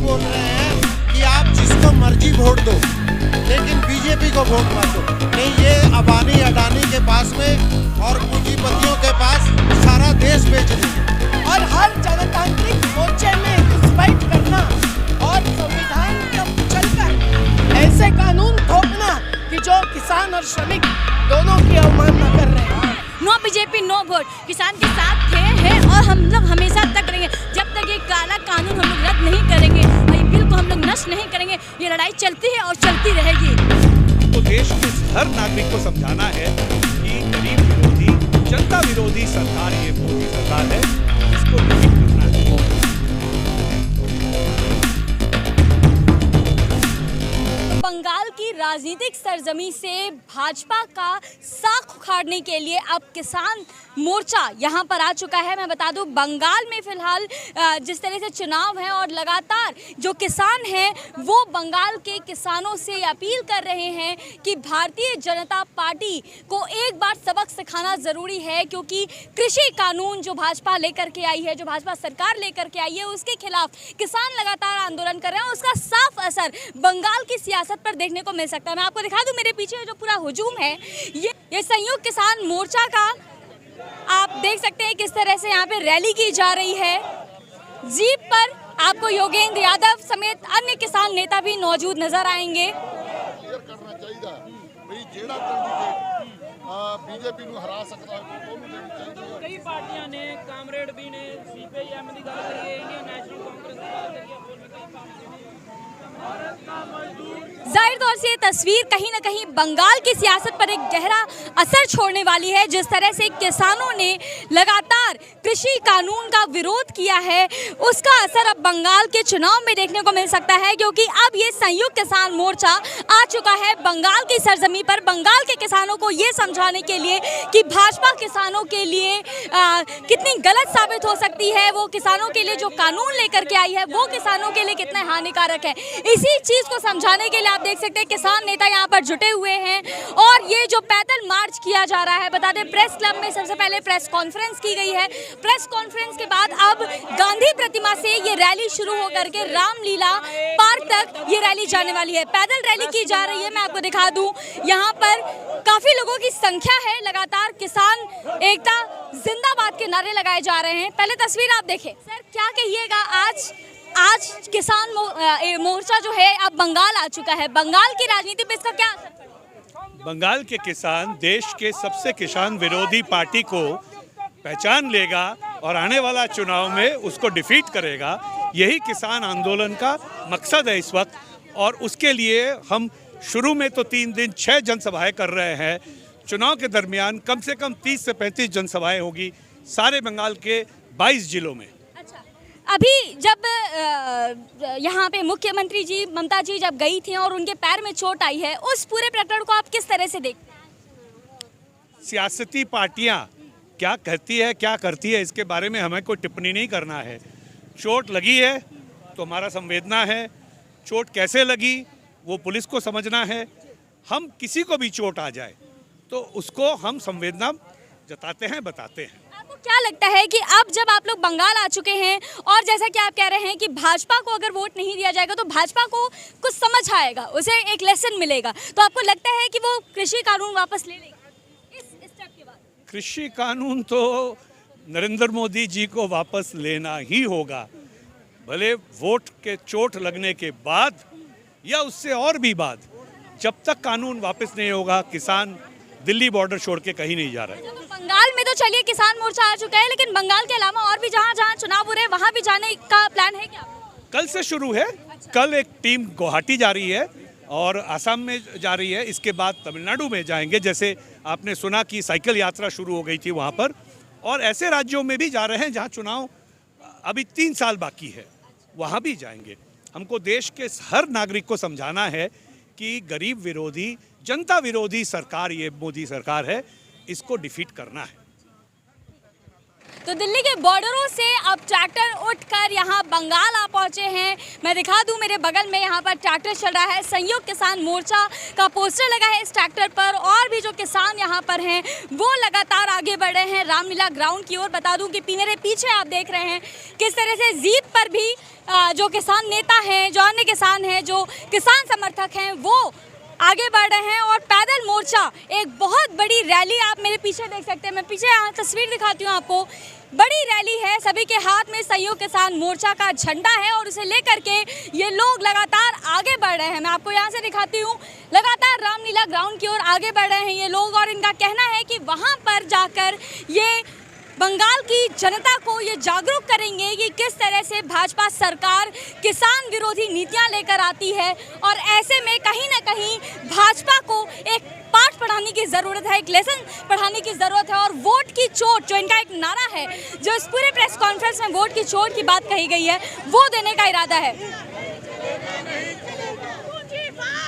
बोल रहे हैं कि आप जिसको मर्जी वोट दो लेकिन बीजेपी को वोट मत दो। नहीं, ये अबानी अडानी के पास में और पूंजीपतियों के पास सारा देश बेच देंगे। और हर जनतांत्रिक मोर्चे में घुसपैठ करना और संविधान का चलकर ऐसे कानून थोपना कि जो किसान और श्रमिक दोनों की अवमानना कर रहे हैं। No BJP no vote. किसान के साथ थे हैं और हम लोग हमेशा तक रहेंगे जब तक ये काला कानून हम लोग रद्द नहीं करेंगे, ये बिल को हम लोग नष्ट नहीं करेंगे। ये लड़ाई चलती है और चलती रहेगी। तो देश के हर नागरिक को समझाना है कि गरीब विरोधी, जनता विरोधी सरकार ये मोदी सरकार है, इसको डिफीट करना है। बंगाल की राजनीतिक सरजमी से भाजपा का साख उखाड़ने के लिए अब किसान मोर्चा यहां पर आ चुका है। मैं बता दूं, बंगाल में फिलहाल जिस तरह से चुनाव है और लगातार जो किसान हैं वो बंगाल के किसानों से अपील कर रहे हैं कि भारतीय जनता पार्टी को एक बार सबक सिखाना ज़रूरी है, क्योंकि कृषि कानून जो भाजपा लेकर के आई है, जो भाजपा सरकार लेकर के आई है, उसके खिलाफ किसान लगातार आंदोलन कर रहे हैं। उसका साफ असर बंगाल की सियासत पर देखने को मिल सकता है। मैं आपको दिखा दूं, मेरे पीछे जो पूरा हुजूम है ये संयुक्त किसान मोर्चा का, आप देख सकते हैं किस तरह से यहाँ पे रैली की जा रही है। जीप पर आपको योगेंद्र यादव समेत अन्य किसान नेता भी मौजूद नजर आएंगे। बीजेपी ਨੂੰ ਹਰਾ ਸਕਦਾ ਹੈ ਉਹਨੂੰ ਦੇਣੀ ਚਾਹੀਦੀ ਹੈ। ਕਈ ਪਾਰਟੀਆਂ ਨੇ, ਕਾਮਰੇਡ ਵੀ ਨੇ, ਸੀਪੀਆਈਐਮ ਦੀ ਗੱਲ ਕਰੀਏ, ਇੰਡੀਅਨ नेशनल कांग्रेस की बात करिए, और भी कई पार्टियां हैं। जाहिर तौर से ये तस्वीर कहीं ना कहीं बंगाल की सियासत पर एक गहरा असर छोड़ने वाली है। जिस तरह से किसानों ने लगातार कृषि कानून का विरोध किया है, उसका असर अब बंगाल के चुनाव में देखने को मिल सकता है, क्योंकि अब ये संयुक्त किसान मोर्चा आ चुका है बंगाल की सरजमी पर, बंगाल के किसानों को ये समझाने के लिए कि भाजपा किसानों के लिए कितनी गलत साबित हो सकती है। वो किसानों के लिए जो कानून लेकर के आई है वो किसानों के लिए कितना हानिकारक है। इसी चीज़ को समझाने के लिए आप देख सकते हैं किसान नेता यहाँ पर जुटे हुए हैं और ये जो पैदल मार्च किया जा रहा है, बता दें प्रेस क्लब में सबसे पहले प्रेस कॉन्फ्रेंस की गई है। प्रेस कॉन्फ्रेंस के बाद अब गांधी प्रतिमा से ये रैली शुरू होकर के रामलीला पार्क तक ये रैली जाने वाली है। पैदल रैली की जा रही है। मैं आपको दिखा दूं, यहाँ पर काफी लोगों की संख्या है। लगातार किसान एकता जिंदाबाद के नारे लगाए जा रहे हैं। पहले तस्वीर आप देखें। सर, क्या कहिएगा, आज किसान मोर्चा जो है अब बंगाल आ चुका है, बंगाल की राजनीति पे इसका क्या असर पड़ेगा? बंगाल के किसान देश के सबसे किसान विरोधी पार्टी को पहचान लेगा और आने वाला चुनाव में उसको डिफीट करेगा। यही किसान आंदोलन का मकसद है इस वक्त, और उसके लिए हम शुरू में तो 3 दिन 6 जनसभाएं कर रहे हैं। चुनाव के दरमियान कम से कम 30 से 35 जनसभाएं होगी सारे बंगाल के 22 जिलों में। अभी जब यहाँ पे मुख्यमंत्री जी ममता जी जब गई थी और उनके पैर में चोट आई है, उस पूरे प्रकरण को आप किस तरह से देखते हैं? सियासती पार्टियां क्या कहती है क्या करती है इसके बारे में हमें कोई टिप्पणी नहीं करना है। चोट लगी है तो हमारा संवेदना है, चोट कैसे लगी वो पुलिस को समझना है। हम किसी को भी चोट आ जाए तो उसको हम संवेदना जताते हैं, बताते हैं। आपको क्या लगता है कि अब जब आप लोग बंगाल आ चुके हैं और जैसा कि आप कह रहे हैं कि भाजपा को अगर वोट नहीं दिया जाएगा तो भाजपा को कुछ समझ आएगा, उसे एक लेसन मिलेगा, तो आपको लगता है कि वो कृषि कानून वापस ले लेगा इस स्टेप के बाद? कृषि कानून तो नरेंद्र मोदी जी को वापस लेना ही होगा, भले वोट के चोट लगने के बाद या उससे और भी बाद। जब तक कानून वापस नहीं होगा किसान दिल्ली बॉर्डर छोड़ के कहीं नहीं जा रहा है। बंगाल में तो चलिए किसान मोर्चा आ चुका है, लेकिन बंगाल के अलावा और भी जहाँ जहाँ चुनाव हो रहे हैं वहाँ भी जाने का प्लान है क्या? कल से शुरू है। कल एक टीम गुवाहाटी जा रही है और असम में जा रही है, इसके बाद तमिलनाडु में जाएंगे। जैसे आपने सुना कि साइकिल यात्रा शुरू हो गई थी वहाँ पर, और ऐसे राज्यों में भी जा रहे हैं जहाँ चुनाव अभी 3 साल बाकी है, वहाँ भी जाएंगे। हमको देश के हर नागरिक को समझाना है कि गरीब विरोधी, जनता विरोधी सरकार ये मोदी सरकार है, इसको डिफीट करना है। तो दिल्ली के बॉर्डरों से अब ट्रैक्टर उठकर यहाँ बंगाल आ पहुँचे हैं। मैं दिखा दूँ, मेरे बगल में यहाँ पर ट्रैक्टर चल रहा है। संयुक्त किसान मोर्चा का पोस्टर लगा है इस ट्रैक्टर पर, और भी जो किसान यहाँ पर हैं वो लगातार आगे बढ़ रहे हैं रामलीला ग्राउंड की ओर। बता दूँ कि मेरे पीछे आप देख रहे हैं किस तरह से जीप पर भी जो किसान नेता हैं, जो अन्य किसान हैं, जो किसान समर्थक हैं, वो आगे बढ़ रहे हैं। और पैदल मोर्चा, एक बहुत बड़ी रैली आप मेरे पीछे देख सकते हैं। मैं पीछे यहाँ तस्वीर दिखाती हूँ आपको। बड़ी रैली है, सभी के हाथ में संयुक्त किसान मोर्चा का झंडा है और उसे लेकर के ये लोग लगातार आगे बढ़ रहे हैं। मैं आपको यहाँ से दिखाती हूँ, लगातार रामलीला ग्राउंड की ओर आगे बढ़ रहे हैं ये लोग। और इनका कहना है कि वहाँ पर जाकर ये बंगाल की जनता को ये जागरूक करेंगे कि किस तरह से भाजपा सरकार किसान विरोधी नीतियां लेकर आती है। और ऐसे में कहीं ना कहीं भाजपा को एक पाठ पढ़ाने की ज़रूरत है, एक लेसन पढ़ाने की ज़रूरत है। और वोट की चोट, जो इनका एक नारा है, जो इस पूरे प्रेस कॉन्फ्रेंस में वोट की चोट की बात कही गई है, वो देने का इरादा है।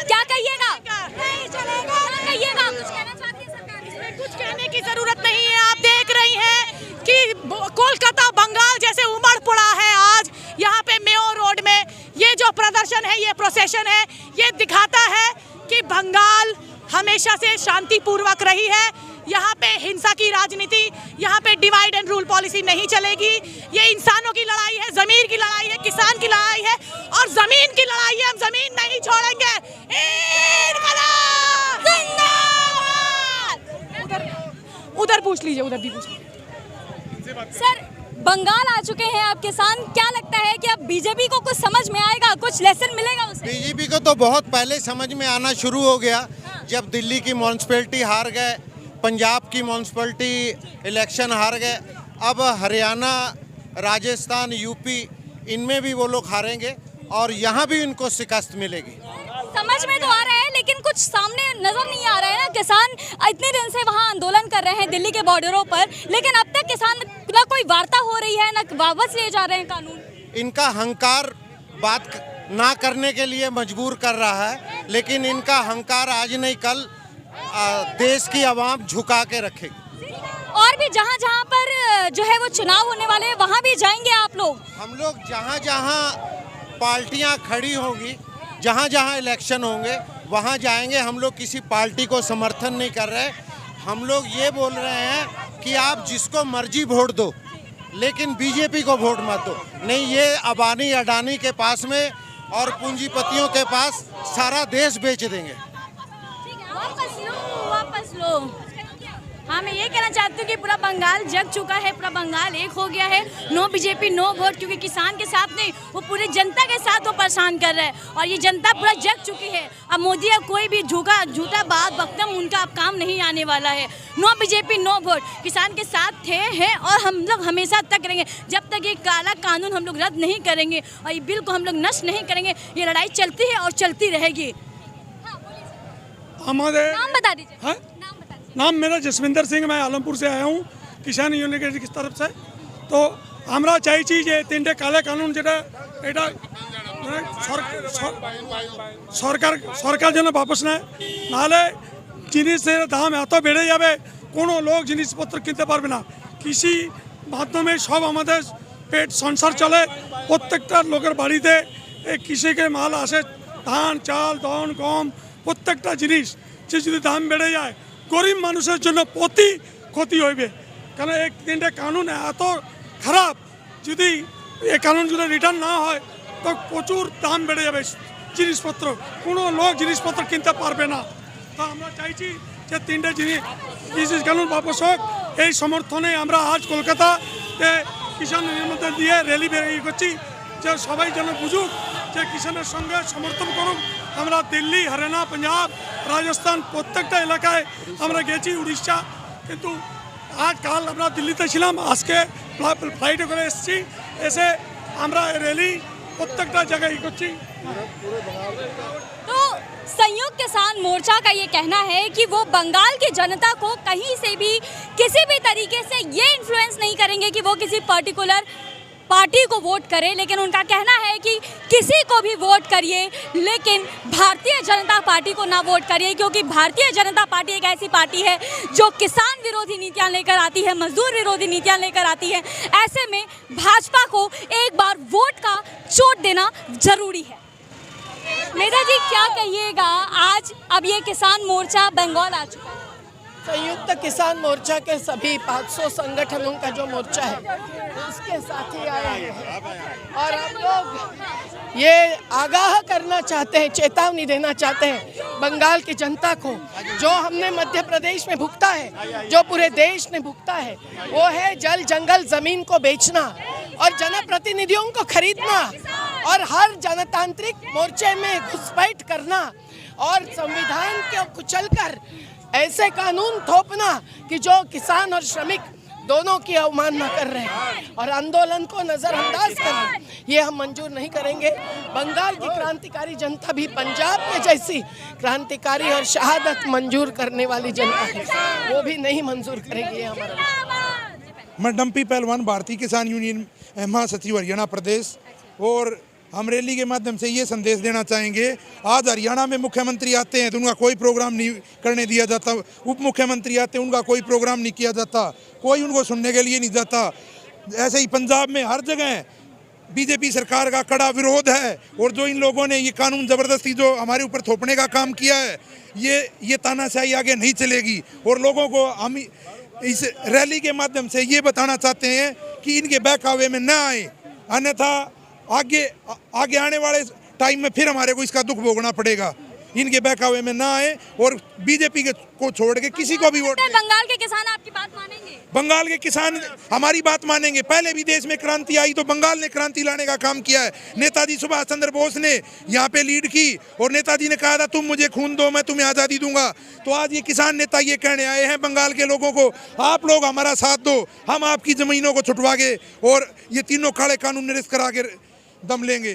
क्या कहिएगा? नहीं चलेगा। क्या कहिएगा? कुछ कहना चाहती है सरकार? इसमें कुछ कहने की जरूरत नहीं है। आप देख रही हैं कि कोलकाता बंगाल जैसे उमड़ पड़ा है आज यहाँ पे मेयो रोड में। ये जो प्रदर्शन है, ये प्रोसेशन है, ये दिखाता है कि बंगाल हमेशा से शांतिपूर्वक रही है। यहाँ पे हिंसा की राजनीति, यहाँ पे डिवाइड एंड रूल पॉलिसी नहीं चलेगी। ये इंसानों की लड़ाई है, जमीन की लड़ाई है, किसान की लड़ाई है और जमीन की लड़ाई है। हम जमीन नहीं छोड़ेंगे। उधर पूछ लीजिए, उधर भी पूछ लीजिए। सर, बंगाल आ चुके हैं अब किसान, क्या लगता है कि अब बीजेपी को कुछ समझ में आएगा, कुछ लेसन मिलेगा उसे? बीजेपी को तो बहुत पहले समझ में आना शुरू हो गया, जब दिल्ली की म्यूनसिपैलिटी हार गए, पंजाब की म्यूनसिपैलिटी इलेक्शन हार गए। अब हरियाणा, राजस्थान, यूपी, इनमें भी वो लोग हारेंगे और यहाँ भी इनको शिकस्त मिलेगी। समझ में तो आ रहा है, लेकिन कुछ सामने नजर नहीं आ रहा है ना। किसान इतने दिन से वहाँ आंदोलन कर रहे हैं दिल्ली के बॉर्डरों पर, लेकिन अब तक किसान ना कोई वार्ता हो रही है, ना वापस ले जा रहे हैं कानून। इनका हंकार बात ना करने के लिए मजबूर कर रहा है, लेकिन इनका हंकार आज नहीं कल देश की आवाम झुका के रखेगी। और भी जहाँ जहाँ पर जो है वो चुनाव होने वाले हैं, वहाँ भी जाएंगे आप लोग? हम लोग जहाँ जहाँ पार्टियाँ खड़ी होंगी, जहाँ जहाँ इलेक्शन होंगे, वहाँ जाएंगे। हम लोग किसी पार्टी को समर्थन नहीं कर रहे। हम लोग ये बोल रहे हैं कि आप जिसको मर्जी वोट दो, लेकिन बीजेपी को वोट मत दो। नहीं, ये अबानी अडानी के पास में और पूंजीपतियों के पास सारा देश बेच देंगे। वापस लो। हाँ, मैं ये कहना चाहती हूँ कि पूरा बंगाल जग चुका है, पूरा बंगाल एक हो गया है। नो बीजेपी नो वोट, क्योंकि किसान के साथ नहीं, वो पूरी जनता के साथ वो परेशान कर रहे हैं और ये जनता पूरा जग चुकी है। अब मोदी अब कोई भी झूठा बात बकदम उनका अब काम नहीं आने वाला है। नो बीजेपी नो वोट, किसान के साथ थे हैं और हम लोग हमेशा तक करेंगे जब तक ये काला कानून हम लोग रद्द नहीं करेंगे और ये बिल को हम लोग नष्ट नहीं करेंगे। ये लड़ाई चलती है और चलती रहेगी। हमारे नाम बता दीजिए। हाँ? नाम मेरा जसविंदर सिंह, मैं आलमपुर से आया हूँ किसान यूनियन की तरफ से। तो আমরা চাইছি যে তিনটে কালে কানুন যেটা এটা সরকার যেন বাপস নেয়, নাহলে জিনিসের দাম এত বেড়ে যাবে কোনো লোক জিনিসপত্র কিনতে পারবে না। কৃষি মাধ্যমে সব আমাদের পেট সংসার চলে, প্রত্যেকটা লোকের বাড়িতে এই কৃষিকে মাল আসে, ধান চাল দন গম প্রত্যেকটা জিনিস যে যদি দাম বেড়ে যায় গরিব মানুষের জন্য প্রতি ক্ষতি হইবে। কারণ এই তিনটে কানুন এত খারাপ, যদি এই কানুনগুলো রিটার্ন না হয় তো প্রচুর দাম বেড়ে যাবে জিনিসপত্র, কোনো লোক জিনিসপত্র কিনতে পারবে না। তো আমরা চাইছি যে তিনটে জিনিস কানুন বাপস হোক। এই সমর্থনে আমরা আজ কলকাতাতে কিষাণ মধ্যে দিয়ে র্যালি বেরিয়ে করছি যে সবাই যেন বুঝুক যে কিষাণের সঙ্গে সমর্থন করুক। আমরা দিল্লি, হরিয়ানা, পাঞ্জাব, রাজস্থান প্রত্যেকটা এলাকায় আমরা গেছি, উড়িষ্যা, কিন্তু আজ কাল আমরা দিল্লিতে ছিলাম, আজকে ফ্লাইটে করে এসেছি। এসে আমরা র্যালি প্রত্যেকটা জায়গায় করছি। तो संयुक्त किसान मोर्चा का ये कहना है कि वो बंगाल की जनता को कहीं से भी किसी भी तरीके से ये इन्फ्लुएंस नहीं करेंगे कि वो किसी पर्टिकुलर पार्टी को वोट करें, लेकिन उनका कहना है कि किसी को भी वोट करिए लेकिन भारतीय जनता पार्टी को ना वोट करिए, क्योंकि भारतीय जनता पार्टी एक ऐसी पार्टी है जो किसान विरोधी नीतियां लेकर आती है, मजदूर विरोधी नीतियां लेकर आती है। ऐसे में भाजपा को एक बार वोट का चोट देना जरूरी है। नेताजी क्या कहिएगा, आज अब ये किसान मोर्चा बंगाल आ चुका है। संयुक्त किसान मोर्चा के सभी 500 संगठनों का जो मोर्चा है उसके साथी आए हैं और हम लोग ये आगाह करना चाहते हैं, चेतावनी देना चाहते हैं बंगाल की जनता को, जो हमने मध्य प्रदेश में भुगता है, जो पूरे देश ने भुगता है, वो है जल जंगल जमीन को बेचना और जनप्रतिनिधियों को खरीदना और हर जनतांत्रिक मोर्चे में घुसपैठ करना और संविधान को कुचलकर ऐसे कानून थोपना कि जो किसान और श्रमिक दोनों की अवमानना कर रहे हैं और आंदोलन को नजरअंदाज कर रहे हैं, ये हम मंजूर नहीं करेंगे। बंगाल की क्रांतिकारी जनता भी पंजाब में जैसी क्रांतिकारी और शहादत मंजूर करने वाली जनता है, वो भी नहीं मंजूर करेगी। ये हमारा। मैं डम्पी पहलवान, भारतीय किसान यूनियन महासचिव हरियाणा प्रदेश, और हम रैली के माध्यम से ये संदेश देना चाहेंगे, आज हरियाणा में मुख्यमंत्री आते हैं तो उनका कोई प्रोग्राम नहीं करने दिया जाता, उप मुख्यमंत्री आते हैं उनका कोई प्रोग्राम नहीं किया जाता, कोई उनको सुनने के लिए नहीं जाता। ऐसे ही पंजाब में हर जगह बीजेपी सरकार का कड़ा विरोध है और जो इन लोगों ने ये कानून ज़बरदस्ती जो हमारे ऊपर थोपने का काम किया है, ये तानाशाही आगे नहीं चलेगी। और लोगों को हम इस रैली के माध्यम से ये बताना चाहते हैं कि इनके बहकावे में न आए, अन्यथा आगे आने वाले टाइम में फिर हमारे को इसका दुख भोगना पड़ेगा। इनके बहकावे में ना आए और बीजेपी को छोड़ के किसी को भी वोट दें। बंगाल के किसान आपकी बात मानेंगे? बंगाल के किसान हमारी बात मानेंगे। पहले भी देश में क्रांति आई तो बंगाल ने क्रांति लाने का काम किया है। नेताजी सुभाष चंद्र बोस ने यहाँ पे लीड की और नेताजी ने कहा था तुम मुझे खून दो मैं तुम्हें आज़ादी दूंगा। तो आज ये किसान नेता ये कहने आए हैं बंगाल के लोगों को, आप लोग हमारा साथ दो, हम आपकी ज़मीनों को छुटवा के और ये तीनों काले कानून निरस्त करा के दम लेंगे।